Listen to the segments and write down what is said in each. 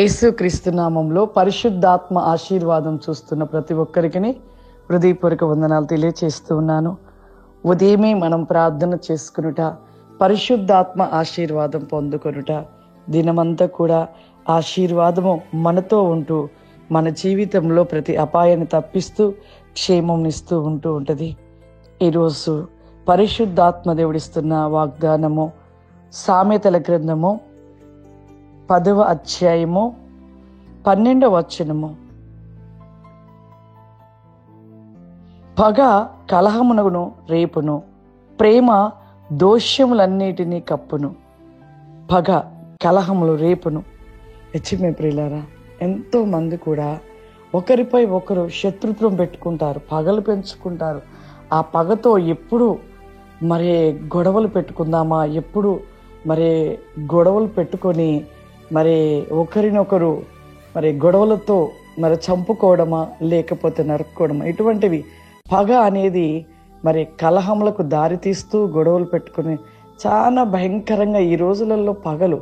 యేసుక్రీస్తు నామంలో పరిశుద్ధాత్మ ఆశీర్వాదం చూస్తున్న ప్రతి ఒక్కరికి హృదయపూర్వక వందనాలు తెలియచేస్తూ ఉన్నాను. ఉదయమే మనం ప్రార్థన చేసుకునుట, పరిశుద్ధాత్మ ఆశీర్వాదం పొందుకొనుట, దినమంతా కూడా ఆశీర్వాదము మనతో ఉంటూ మన జీవితంలో ప్రతి అపాయాన్ని తప్పిస్తూ క్షేమం ఇస్తూ ఉంటుంది. ఈరోజు పరిశుద్ధాత్మ దేవుడిస్తున్న వాగ్దానము సామెతల గ్రంథము 10వ అధ్యాయము 12వ వచనము. పగ కలహమునగును రేపును, ప్రేమ దోషములన్నిటినీ కప్పును. పగ కలహములు రేపును. హెచ్చిమే ప్రియులారా, ఎంతో మంది కూడా ఒకరిపై ఒకరు శత్రుత్వం పెట్టుకుంటారు, పగలు పెంచుకుంటారు. ఆ పగతో ఎప్పుడు గొడవలు పెట్టుకుందామా, ఎప్పుడు గొడవలు పెట్టుకొని ఒకరినొకరు గొడవలతో చంపుకోవడమా, లేకపోతే నరుక్కోవడమా, ఇటువంటివి పగ అనేది కలహములకు దారితీస్తూ గొడవలు పెట్టుకుని చాలా భయంకరంగా ఈ రోజులలో పగలు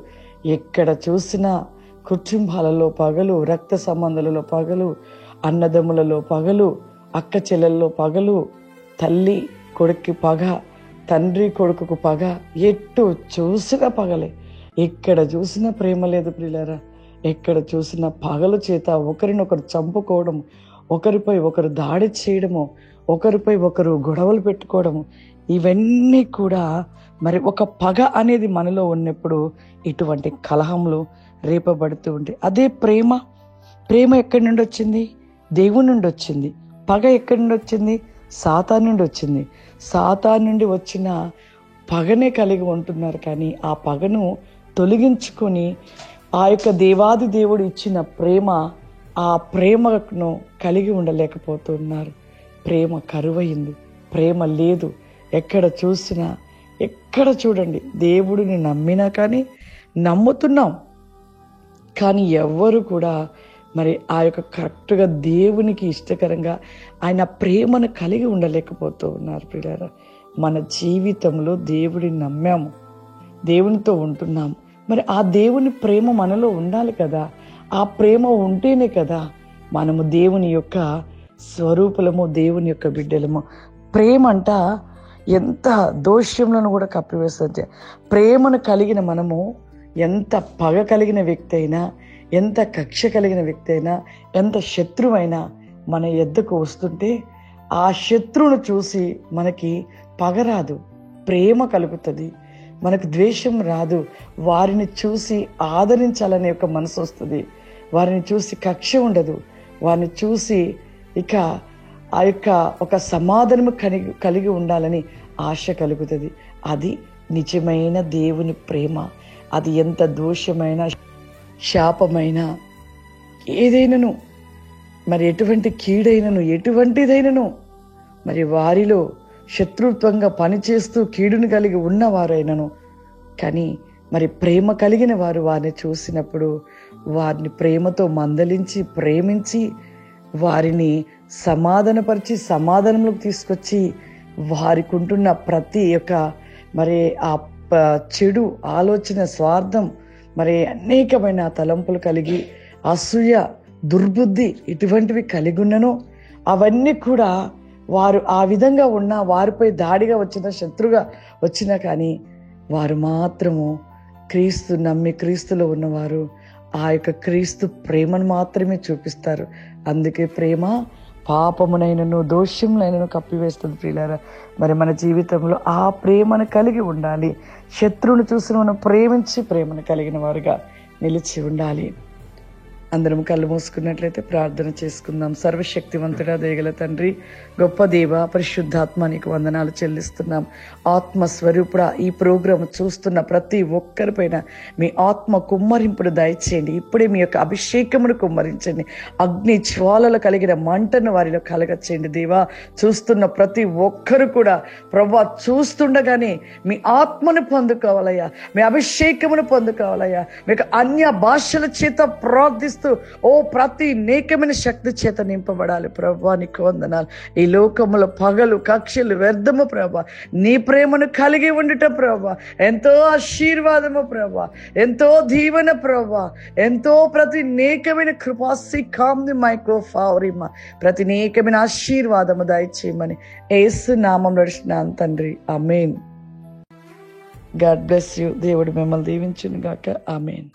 ఎక్కడ చూసినా, కుటుంబాలలో పగలు, రక్త సంబంధాలలో పగలు, అన్నదమ్ములలో పగలు, అక్క చెల్లెల్లో పగలు, తల్లి కొడుక్కి పగ, తండ్రి కొడుకుకు పగ, ఎటు చూసినా పగలే. ఎక్కడ చూసినా ప్రేమ లేదు ప్రియులారా. ఎక్కడ చూసినా పగల చేత ఒకరినొకరు చంపుకోవడం, ఒకరిపై ఒకరు దాడి చేయడము, ఒకరిపై ఒకరు గొడవలు పెట్టుకోవడము, ఇవన్నీ కూడా ఒక పగ అనేది మనలో ఉన్నప్పుడు ఇటువంటి కలహములు రేపబడుతూ ఉంటాయి. అదే ప్రేమ. ప్రేమ ఎక్కడి నుండి వచ్చింది? దేవుని నుండి వచ్చింది. పగ ఎక్కడి నుండి వచ్చింది? సాతాను నుండి వచ్చింది. సాతాను నుండి వచ్చిన పగనే కలిగి ఉంటున్నారు. కానీ ఆ పగను తొలగించుకొని ఆ యొక్క దేవాది దేవుడు ఇచ్చిన ప్రేమ, ఆ ప్రేమను కలిగి ఉండలేకపోతున్నారు. ప్రేమ కరువైంది, ప్రేమ లేదు. ఎక్కడ చూడండి దేవుడిని నమ్మినా కానీ, నమ్ముతున్నాం కానీ ఎవ్వరు కూడా ఆ యొక్క కరెక్ట్గా దేవునికి ఇష్టకరంగా ఆయన ప్రేమను కలిగి ఉండలేకపోతూ ఉన్నారు. ప్రియులారా, మన జీవితంలో దేవుడిని నమ్మాము, దేవునితో ఉంటున్నాము. ఆ దేవుని ప్రేమ మనలో ఉండాలి కదా. ఆ ప్రేమ ఉంటేనే కదా మనము దేవుని యొక్క స్వరూపులము, దేవుని యొక్క బిడ్డలము. ప్రేమ అంట ఎంత దోషములను కూడా కప్పివేస్తుంది. ప్రేమను కలిగిన మనము ఎంత పగ కలిగిన వ్యక్తి అయినా, ఎంత కక్ష కలిగిన వ్యక్తి అయినా, ఎంత శత్రువైనా మన ఎద్దకు వస్తుంటే ఆ శత్రువును చూసి మనకి పగ రాదు, ప్రేమ కలుగుతుంది. మనకు ద్వేషం రాదు. వారిని చూసి ఆదరించాలనే ఒక మనసు వస్తుంది. వారిని చూసి కక్ష ఉండదు. వారిని చూసి ఇక ఆ యొక్క ఒక సమాధానము కలిగి ఉండాలని ఆశ కలుగుతుంది. అది నిజమైన దేవుని ప్రేమ. అది ఎంత దోషమైన, శాపమైన, ఏదైనాను ఎటువంటి కీడైనను, ఎటువంటిదైనను వారిలో శత్రుత్వంగా పనిచేస్తూ కీడును కలిగి ఉన్నవారైనను కానీ ప్రేమ కలిగిన వారు వారిని చూసినప్పుడు వారిని ప్రేమతో మందలించి, ప్రేమించి, వారిని సమాధానపరిచి, సమాధానంలోకి తీసుకొచ్చి, వారికి ఉంటున్న ప్రతి యొక్క ఆ చెడు ఆలోచన, స్వార్థం, అనేకమైన తలంపులు కలిగి, అసూయ, దుర్బుద్ధి ఇటువంటివి కలిగి ఉన్నను అవన్నీ కూడా వారు ఆ విధంగా ఉన్న వారిపై దాడిగా వచ్చిన, శత్రుగా వచ్చినా కానీ వారు మాత్రము క్రీస్తు నమ్మి, క్రీస్తులో ఉన్నవారు ఆ యొక్క క్రీస్తు ప్రేమను మాత్రమే చూపిస్తారు. అందుకే ప్రేమ పాపమునైనను దోషములైనను కప్పివేస్తుంది. ప్రియులారా, మన జీవితంలో ఆ ప్రేమను కలిగి ఉండాలి. శత్రువును చూసిన మనం ప్రేమించి ప్రేమను కలిగిన వారుగా నిలిచి ఉండాలి. అందరం కళ్ళు మూసుకున్నట్లయితే ప్రార్థన చేసుకుందాం. సర్వశక్తివంతుడా, దయగల తండ్రి, గొప్ప దేవ, పరిశుద్ధాత్మ, నీకు వందనాలు చెల్లిస్తున్నాం. ఆత్మస్వరూపుడా, ఈ ప్రోగ్రాం చూస్తున్న ప్రతి ఒక్కరిపైన మీ ఆత్మ కుమ్మరింపుడు దయచేయండి. ఇప్పుడే మీ యొక్క అభిషేకమును కుమ్మరించండి. అగ్ని జ్వాలలు కలిగిన మంటను వారిలో కలగచేయండి. దేవా, చూస్తున్న ప్రతి ఒక్కరు కూడా ప్రభువా, చూస్తుండగానే మీ ఆత్మను పొందుకోవాలయ్యా, మీ అభిషేకమును పొందుకోవాలయ్యా. మీకు అన్య భాషల చేత ప్రార్థిస్తూ జీవిస్తూ ప్రతి నీకమైన శక్తి చేత నింపబడాలి ప్రభా. నీకు వందనాలు. ఈ లోకములో పగలు కక్షలు వ్యర్థము ప్రభా. నీ ప్రేమను కలిగి ఉండటం ప్రభా ఎంతో ఆశీర్వాదము ప్రభా, ఎంతో దీవెన ప్రభా, ఎంతో ప్రతి నీకమైన కృపాసి కామ్ది మైకో ఫావరిమా, ప్రతి నీకమైన ఆశీర్వాదము దయచేయమని యేసు నామం నడుచున్నాను తండ్రి. ఆమేన్. God bless you. దేవుడు మిమ్మల్ని దీవించును గాక. ఆమేన్.